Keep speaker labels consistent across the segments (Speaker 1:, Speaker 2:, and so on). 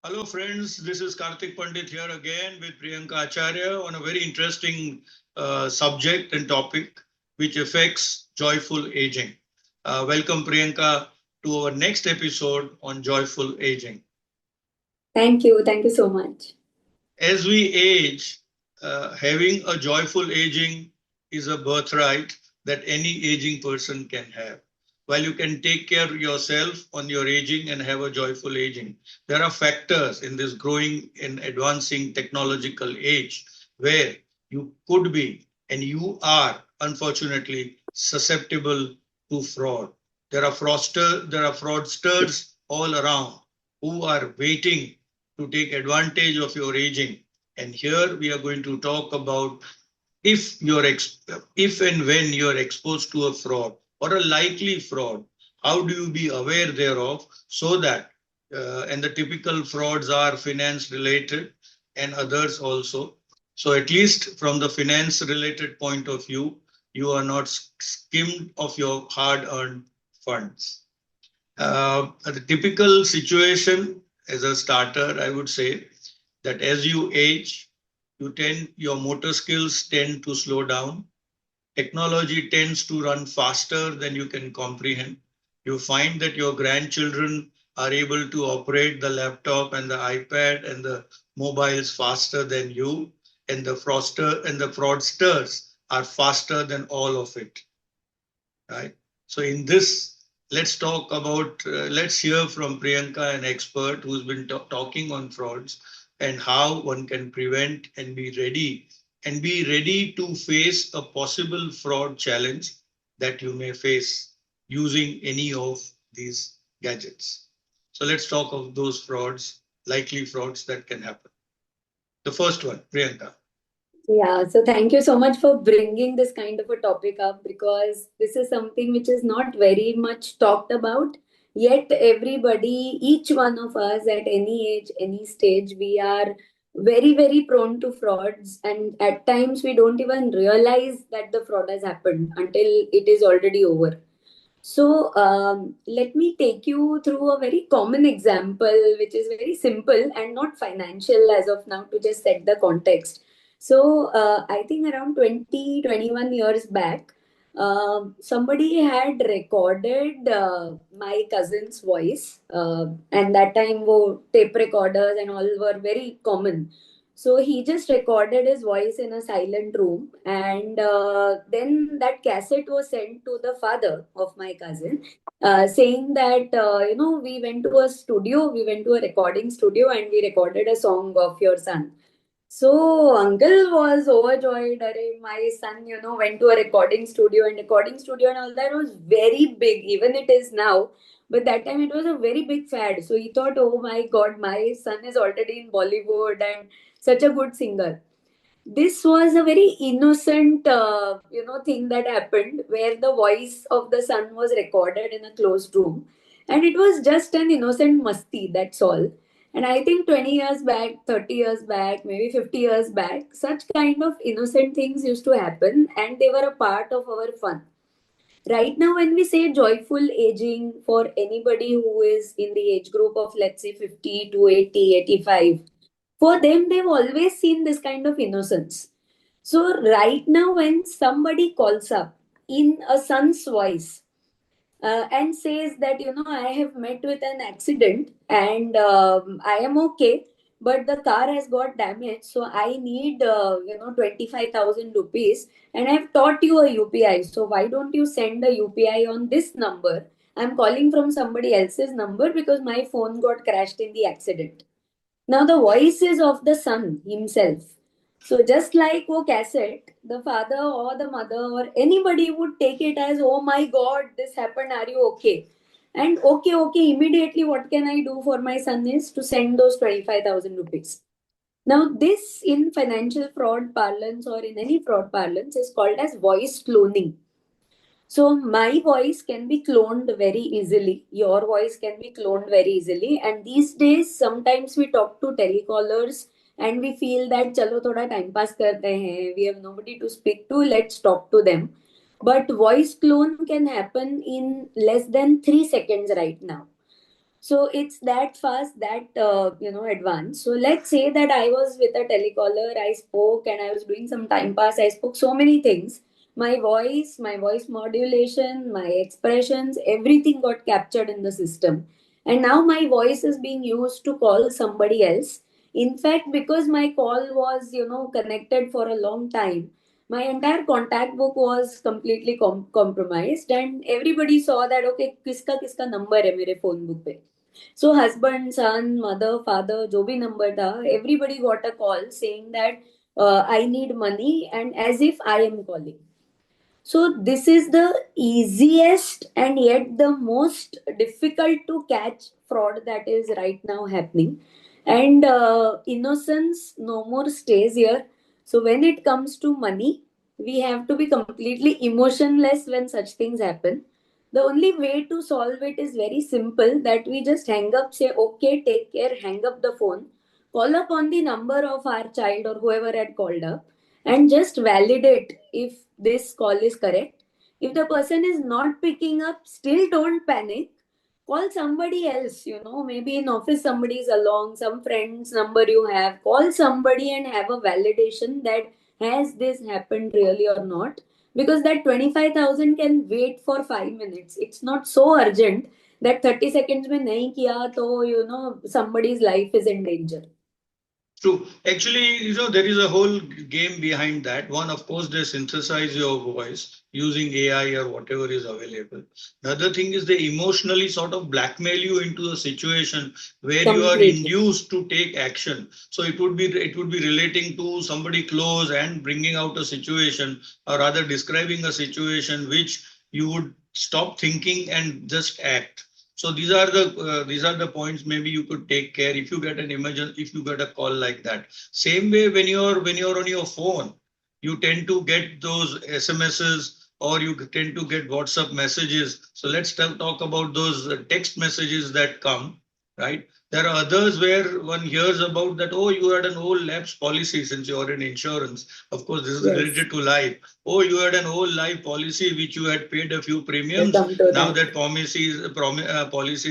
Speaker 1: Hello, friends. This is Karthik Pandit here again with Priyanka Acharya on a very interesting subject and topic which affects joyful aging. Welcome, Priyanka, to our next episode on joyful aging.
Speaker 2: Thank you. Thank you so much.
Speaker 1: As we age, having a joyful aging is a birthright that any aging person can have. While you can take care of yourself on your aging and have a joyful aging, there are factors in this growing and advancing technological age where you could be and you are unfortunately susceptible to fraud. There are fraudsters all around who are waiting to take advantage of your aging. And here we are going to talk about if and when you're exposed to a fraud or a likely fraud, how do you be aware thereof so that and the typical frauds are finance related and others also. So at least from the finance related point of view, you are not skimmed of your hard earned funds. The typical situation as a starter, I would say that as you age, your motor skills tend to slow down. Technology tends to run faster than you can comprehend. You find that your grandchildren are able to operate the laptop and the iPad and the mobiles faster than you, and the fraudsters are faster than all of it, right? So in this, let's hear from Priyanka, an expert who's been talking on frauds and how one can prevent and be ready to face a possible fraud challenge that you may face using any of these gadgets. So let's talk of those frauds, likely frauds that can happen. The first one, Priyanka.
Speaker 2: Yeah, so thank you so much for bringing this kind of a topic up because this is something which is not very much talked about. Yet, everybody, each one of us at any age, any stage, we are very, very prone to frauds. And at times, we don't even realize that the fraud has happened until it is already over. So, let me take you through a very common example, which is very simple and not financial as of now, to just set the context. So, I think around 20, 21 years back, somebody had recorded my cousin's voice, and that time, tape recorders and all were very common. So he just recorded his voice in a silent room, and then that cassette was sent to the father of my cousin, saying that we went to a studio, we went to a recording studio, and we recorded a song of your son. So uncle was overjoyed. Arey, my son, went to a recording studio and all that was very big. Even it is now, but that time it was a very big fad. So he thought, oh my God, my son is already in Bollywood and such a good singer. This was a very innocent, thing that happened where the voice of the son was recorded in a closed room, and it was just an innocent masti. That's all. And I think 20 years back, 30 years back, maybe 50 years back, such kind of innocent things used to happen, and they were a part of our fun. Right now, when we say joyful aging for anybody who is in the age group of, let's say, 50 to 80, 85, for them, they've always seen this kind of innocence. So, right now, when somebody calls up in a son's voice and says that, I have met with an accident and I am okay, but the car has got damaged, so I need, 25,000 rupees, and I've taught you a UPI. So, why don't you send a UPI on this number? I'm calling from somebody else's number because my phone got crashed in the accident. Now the voice is of the son himself. So just like wo cassette, the father or the mother or anybody would take it as, oh my God, this happened. Are you okay? And okay, okay, immediately what can I do for my son is to send those 25,000 rupees. Now this in financial fraud parlance or in any fraud parlance is called as voice cloning. So my voice can be cloned very easily. Your voice can be cloned very easily. And these days, sometimes we talk to telecallers and we feel that chalo thoda time pass karte hain. We have nobody to speak to. Let's talk to them. But voice clone can happen in less than 3 seconds right now. So it's that fast, that advanced. So let's say that I was with a telecaller, I spoke and I was doing some time pass. I spoke so many things. My voice modulation, my expressions, everything got captured in the system. And now my voice is being used to call somebody else. In fact, because my call was, connected for a long time, my entire contact book was completely compromised, and everybody saw that okay, किसका किसका number है मेरे phone book पे. So husband, son, mother, father, जो भी number था, everybody got a call saying that I need money, and as if I am calling. So this is the easiest and yet the most difficult to catch fraud that is right now happening. And innocence no more stays here. So when it comes to money, we have to be completely emotionless when such things happen. The only way to solve it is very simple, that we just hang up, say, okay, take care, hang up the phone, call up on the number of our child or whoever had called up, and just validate if this call is correct. If the person is not picking up, still don't panic. Call somebody else, maybe in office somebody is along, some friend's number you have. Call somebody and have a validation that has this happened really or not. Because that 25,000 can wait for 5 minutes. It's not so urgent that 30 seconds mein nahi kiya to, somebody's life is in danger.
Speaker 1: True. Actually, there is a whole game behind that. One, of course, they synthesize your voice using AI or whatever is available. The other thing is they emotionally sort of blackmail you into a situation where you are
Speaker 2: Completely.
Speaker 1: induced to take action. So it would be relating to somebody close and bringing out a situation, or rather describing a situation which you would stop thinking and just act. So these are the points maybe you could take care if you get an emergency, if you get a call like that. Same way when you're on your phone, you tend to get those SMSs or you tend to get WhatsApp messages. So let's talk about those text messages that come, right? There are others where one hears about that, oh, you had an old lapse policy since you're in insurance. Of course, this is
Speaker 2: Yes,
Speaker 1: related to life. Oh, you had an old life policy which you had paid a few
Speaker 2: we'll
Speaker 1: premiums.
Speaker 2: come to
Speaker 1: Now
Speaker 2: that.
Speaker 1: that policy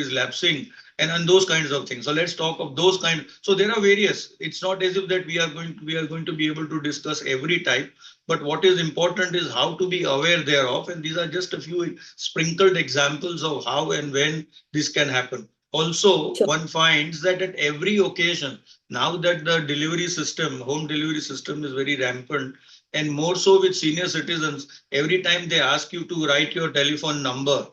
Speaker 1: is lapsing, and those kinds of things. So let's talk of those kind. So there are various. It's not as if that we are going to be able to discuss every type, but what is important is how to be aware thereof. And these are just a few sprinkled examples of how and when this can happen. Also,
Speaker 2: Sure.
Speaker 1: one finds that at every occasion, now that the home delivery system is very rampant, and more so with senior citizens, every time they ask you to write your telephone number,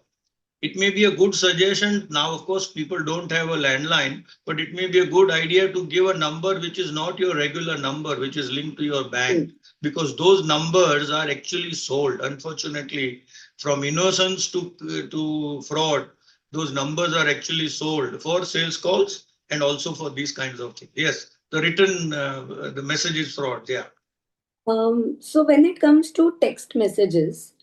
Speaker 1: it may be a good suggestion. Now, of course, people don't have a landline, but it may be a good idea to give a number which is not your regular number, which is linked to your bank, because those numbers are actually sold. Unfortunately, from innocence to fraud, those numbers are actually sold for sales calls and also for these kinds of things. Yes, the message is fraud. Yeah.
Speaker 2: So when it comes to text messages,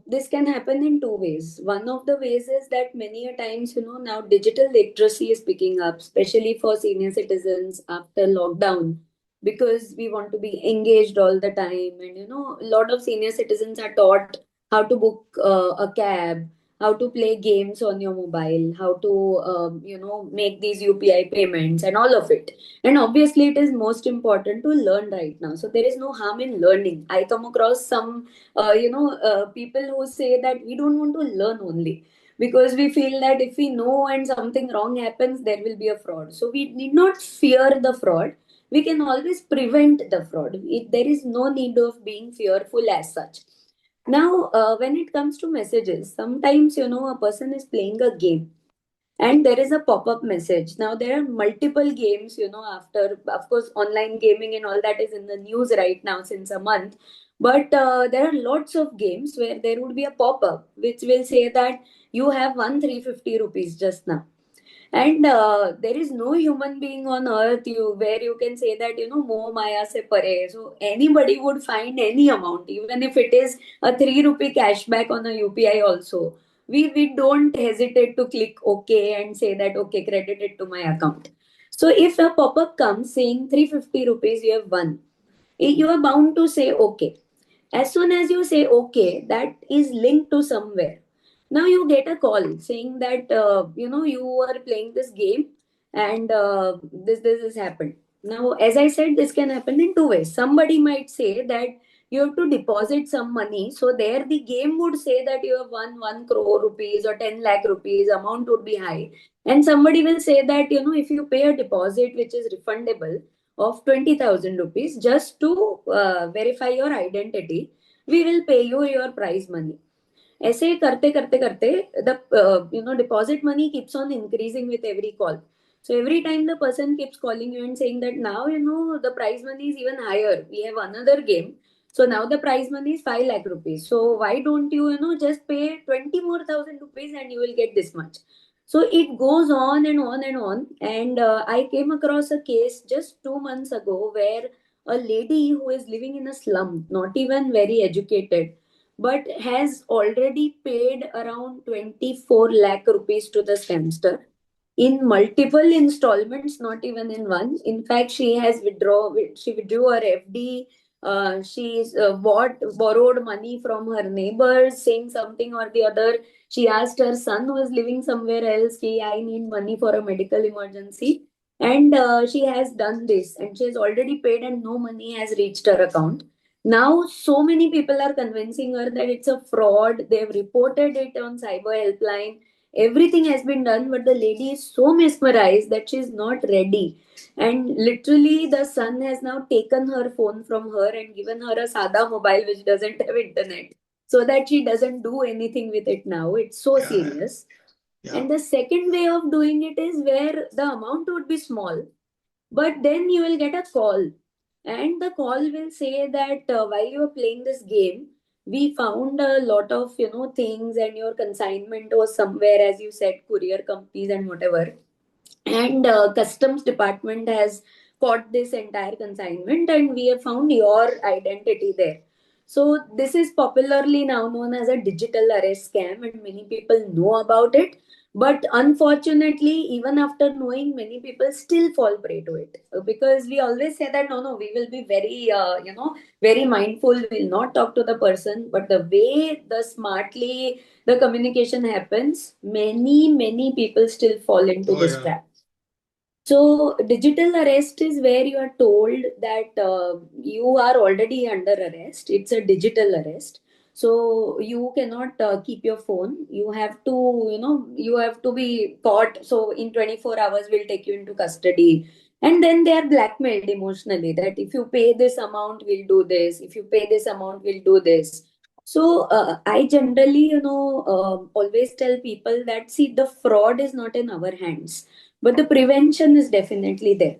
Speaker 2: this can happen in two ways. One of the ways is that many a times, now digital literacy is picking up, especially for senior citizens after lockdown, because we want to be engaged all the time. And, a lot of senior citizens are taught how to book a cab, how to play games on your mobile, how to, make these UPI payments and all of it. And obviously, it is most important to learn right now. So there is no harm in learning. I come across some, people who say that we don't want to learn only because we feel that if we know and something wrong happens, there will be a fraud. So we need not fear the fraud. We can always prevent the fraud. There is no need of being fearful as such. Now, when it comes to messages, sometimes, a person is playing a game and there is a pop-up message. Now there are multiple games, after, of course, online gaming and all that is in the news right now since a month. But there are lots of games where there would be a pop-up which will say that you have won 350 rupees just now. And there is no human being on earth where you can say that, moh maya se pare. So anybody would find any amount, even if it is a 3 rupee cashback on a UPI also. We don't hesitate to click OK and say that, okay, credit it to my account. So if a pop-up comes saying 350 rupees you have won, you are bound to say OK. As soon as you say OK, that is linked to somewhere. Now you get a call saying that you are playing this game and this has happened. Now, as I said, this can happen in two ways. Somebody might say that you have to deposit some money. So there the game would say that you have won 1 crore rupees or 10 lakh rupees, amount would be high. And somebody will say that, if you pay a deposit which is refundable of 20,000 rupees just to verify your identity, we will pay you your prize money. ऐसे करते करते करते the deposit money keeps on increasing with every call. So every time the person keeps calling you and saying that now the prize money is even higher. We have another game. So now the prize money is 5 lakh rupees. So why don't you just pay 20 more thousand rupees and you will get this much. So it goes on and on and on. And I came across a case just 2 months ago where a lady who is living in a slum, not even very educated, but has already paid around 24 lakh rupees to the scamster in multiple installments, not even in one. In fact, she withdrew her FD. She's borrowed money from her neighbors, saying something or the other. She asked her son who is living somewhere else, "Ki, I need money for a medical emergency." And she has done this, and she has already paid, and no money has reached her account. Now, so many people are convincing her that it's a fraud. They've reported it on cyber helpline. Everything has been done, but the lady is so mesmerized that she's not ready. And literally, the son has now taken her phone from her and given her a Sada mobile which doesn't have internet so that she doesn't do anything with it now. It's so
Speaker 1: Yeah,
Speaker 2: serious.
Speaker 1: yeah.
Speaker 2: And the second way of doing it is where the amount would be small, but then you will get a call, and the call will say that while you are playing this game, we found a lot of things, and your consignment was somewhere, as you said, courier companies and whatever. And customs department has caught this entire consignment, and we have found your identity there. So this is popularly now known as a digital arrest scam, and many people know about it. But unfortunately, even after knowing, many people still fall prey to it, because we always say that no, we will be very very mindful, we'll not talk to the person. But the way the smartly the communication happens, many people still fall into
Speaker 1: Oh,
Speaker 2: this
Speaker 1: yeah.
Speaker 2: trap. So, digital arrest is where you are told that you are already under arrest. It's a digital arrest. So, you cannot keep your phone. You have to be caught. So, in 24 hours, we'll take you into custody. And then they are blackmailed emotionally that if you pay this amount, we'll do this. If you pay this amount, we'll do this. So, I generally, always tell people that see, the fraud is not in our hands, but the prevention is definitely there.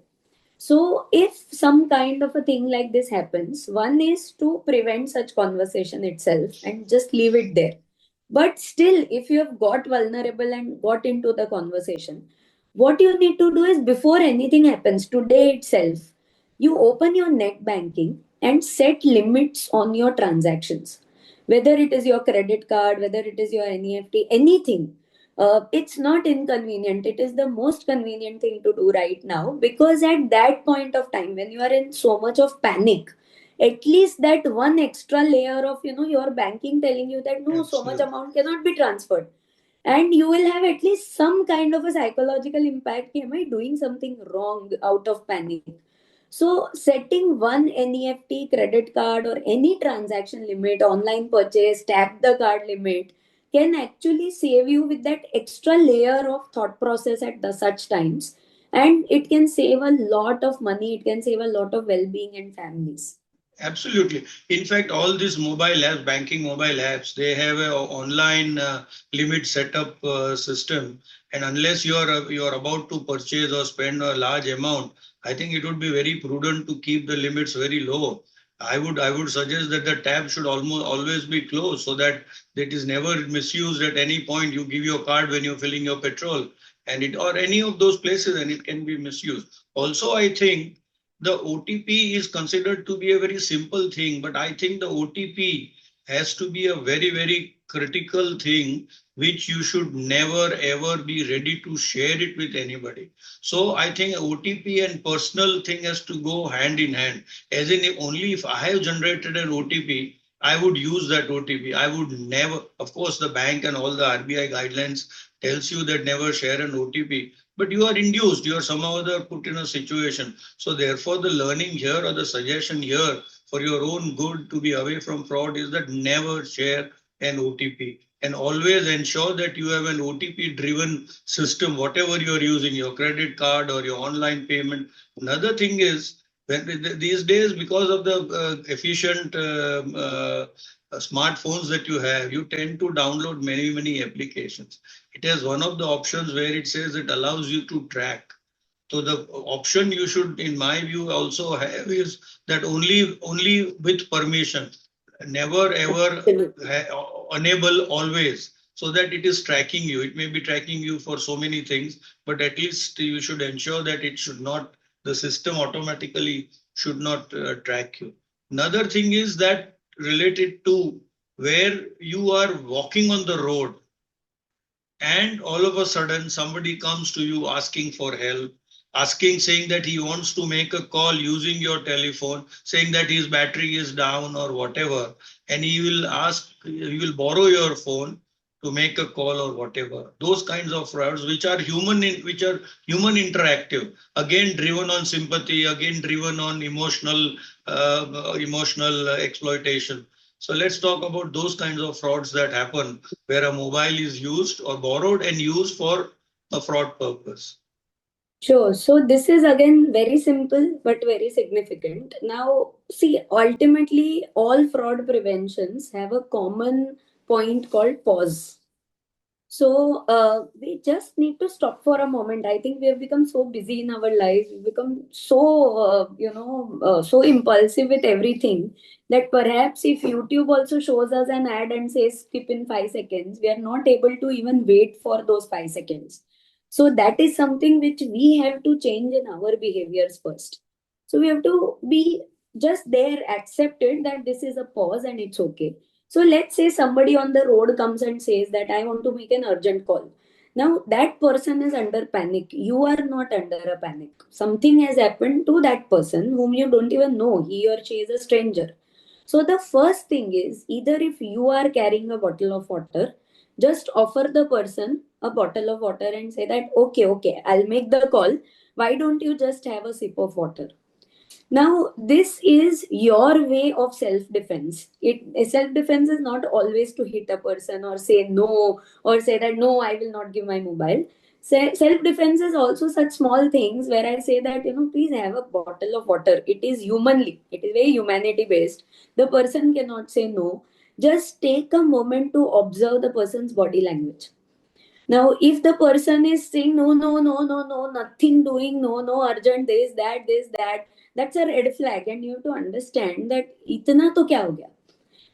Speaker 2: So if some kind of a thing like this happens, one is to prevent such conversation itself and just leave it there. But still, if you have got vulnerable and got into the conversation, what you need to do is, before anything happens today itself, you open your net banking and set limits on your transactions, whether it is your credit card, whether it is your NEFT, anything. It's not inconvenient. It is the most convenient thing to do right now, because at that point of time, when you are in so much of panic, at least that one extra layer of your banking telling you that no, so much
Speaker 1: Absolutely.
Speaker 2: amount cannot be transferred, and you will have at least some kind of a psychological impact. Am I doing something wrong out of panic? So setting one NEFT, credit card, or any transaction limit, online purchase, tap the card limit, can actually save you with that extra layer of thought process at the such times. And it can save a lot of money, it can save a lot of well-being and families.
Speaker 1: Absolutely. In fact, all these mobile apps, banking mobile apps, they have a online limit setup system. And unless you're about to purchase or spend a large amount, I think it would be very prudent to keep the limits very low. I would suggest that the tab should almost always be closed so that it is never misused at any point. You give your card when you're filling your petrol, and it or any of those places, and it can be misused. Also, I think the OTP is considered to be a very simple thing, but I think the OTP has to be a very, very critical thing which you should never ever be ready to share it with anybody. So I think OTP and personal thing has to go hand in hand. As in, only if I have generated an OTP, I would use that OTP. I would never, of course, the bank and all the RBI guidelines tells you that never share an OTP, but you are induced, you are somehow or other put in a situation. So therefore, the learning here or the suggestion here for your own good to be away from fraud is that never share an OTP and always ensure that you have an OTP driven system, whatever you are using, your credit card or your online payment. Another thing is these days, because of the efficient smartphones that you have, you tend to download many applications. It has one of the options where it says it allows you to track. So the option you should, in my view, also have is that only with permission, never ever enable always, so that it is tracking you. It may be tracking you for so many things, but at least you should ensure that it should not, the system automatically should not track you. Another thing is that related to where you are walking on the road and all of a sudden somebody comes to you asking for help, saying that he wants to make a call using your telephone, saying that his battery is down or whatever, and he will borrow your phone to make a call or whatever. Those kinds of frauds, which are human interactive, again driven on sympathy, again driven on emotional exploitation. So let's talk about those kinds of frauds that happen where a mobile is used or borrowed and used for a fraud purpose.
Speaker 2: Sure. So this is again very simple but very significant. Now, see, ultimately, all fraud preventions have a common point called pause. So we just need to stop for a moment. I think we have become so busy in our lives. We've become so, so impulsive with everything that perhaps if YouTube also shows us an ad and says skip in 5 seconds, we are not able to even wait for those 5 seconds. So that is something which we have to change in our behaviors first. So we have to be just there, accepted that this is a pause and it's okay. So let's say somebody on the road comes and says that I want to make an urgent call. Now that person is under panic. You are not under a panic. Something has happened to that person whom you don't even know. He or she is a stranger. So the first thing is, either if you are carrying a bottle of water, just offer the person a bottle of water and say that, okay, I'll make the call. Why don't you just have a sip of water? Now, this is your way of self-defense. Self-defense is not always to hit a person or say no, or say that no, I will not give my mobile. Self-defense is also such small things where I say that, please have a bottle of water. It is humanly, it is very humanity based. The person cannot say no. Just take a moment to observe the person's body language. Now, if the person is saying no, nothing doing, no, urgent, this, that, that's a red flag, and you have to understand that itna to kya ho gaya?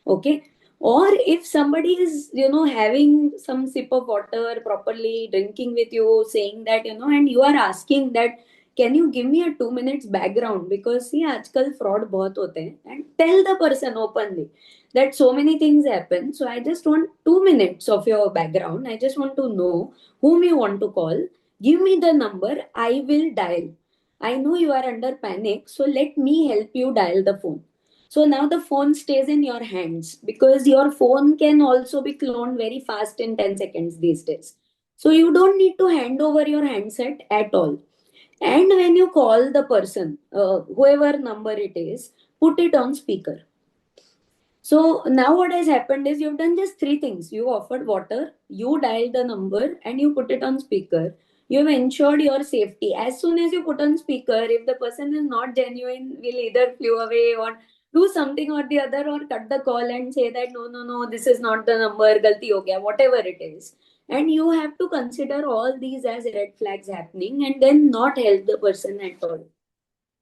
Speaker 2: Okay. Or if somebody is, having some sip of water properly, drinking with you, saying that, and you are asking that, can you give me a 2 minutes background? Because see, आजकल fraud बहुत होते हैं, and tell the person openly that so many things happen. So I just want 2 minutes of your background. I just want to know whom you want to call. Give me the number. I will dial. I know you are under panic, so let me help you dial the phone. So now the phone stays in your hands because your phone can also be cloned very fast in 10 seconds these days. So you don't need to hand over your handset at all. And when you call the person, whoever number it is, put it on speaker. So now what has happened is you've done just three things. You offered water, you dialed the number, and you put it on speaker. You have ensured your safety. As soon as you put on speaker, if the person is not genuine, will either flew away or do something or the other, or cut the call and say that no, this is not the number, galti ho gaya, whatever it is. And you have to consider all these as red flags happening and then not help the person at all.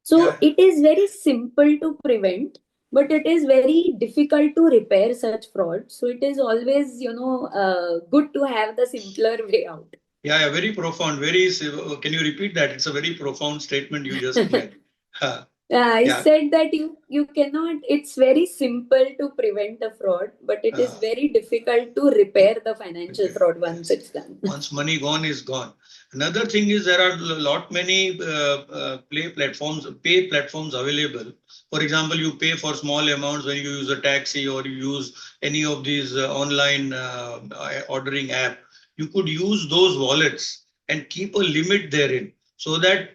Speaker 2: So it is very simple to prevent, but it is very difficult to repair such fraud. So it is always, good to have the simpler way out.
Speaker 1: Yeah, very profound. Can you repeat that? It's a very profound statement you just made.
Speaker 2: I said that you cannot, it's very simple to prevent a fraud, but it is very difficult to repair the financial fraud once it's done.
Speaker 1: Once money gone is gone. Another thing is there are many pay platforms available. For example, you pay for small amounts when you use a taxi or you use any of these online ordering app. You could use those wallets and keep a limit therein, so that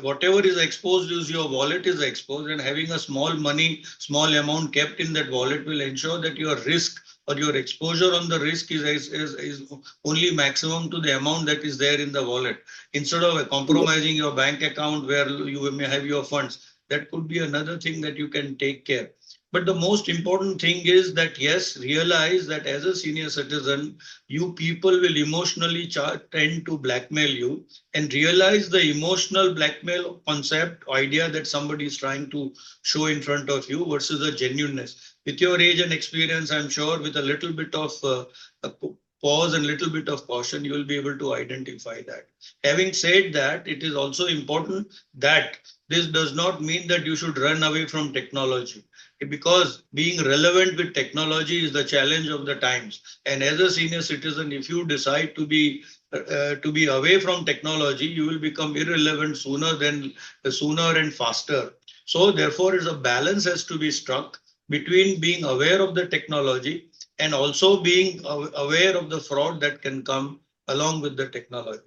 Speaker 1: whatever is exposed is your wallet is exposed, and having a small amount kept in that wallet will ensure that your risk or your exposure on the risk is only maximum to the amount that is there in the wallet. Instead of compromising your bank account where you may have your funds, that could be another thing that you can take care. But the most important thing is that, yes, realize that as a senior citizen, you people will emotionally tend to blackmail you, and realize the emotional blackmail concept, idea that somebody is trying to show in front of you versus the genuineness. With your age and experience, I'm sure with a little bit of pause and little bit of caution, you will be able to identify that. Having said that, it is also important that this does not mean that you should run away from technology, because being relevant with technology is the challenge of the times. And as a senior citizen, if you decide to be away from technology, you will become irrelevant sooner and faster. So therefore, a balance has to be struck between being aware of the technology and also being aware of the fraud that can come along with the technology.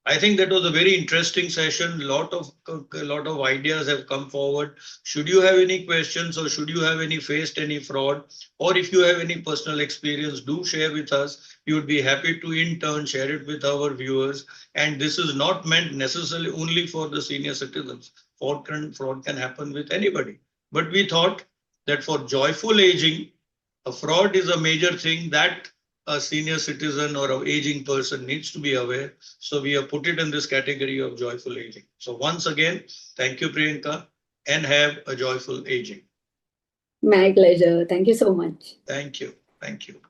Speaker 1: I think that was a very interesting session. A lot of ideas have come forward. Should you have any questions, or should you have faced any fraud, or if you have any personal experience, do share with us. We would be happy to in turn share it with our viewers. And this is not meant necessarily only for the senior citizens. Fraud can happen with anybody. But we thought that for joyful aging, a fraud is a major thing that a senior citizen or an aging person needs to be aware. So we have put it in this category of joyful aging. So once again, thank you, Priyanka, and have a joyful aging.
Speaker 2: My pleasure. Thank you so much.
Speaker 1: Thank you. Thank you.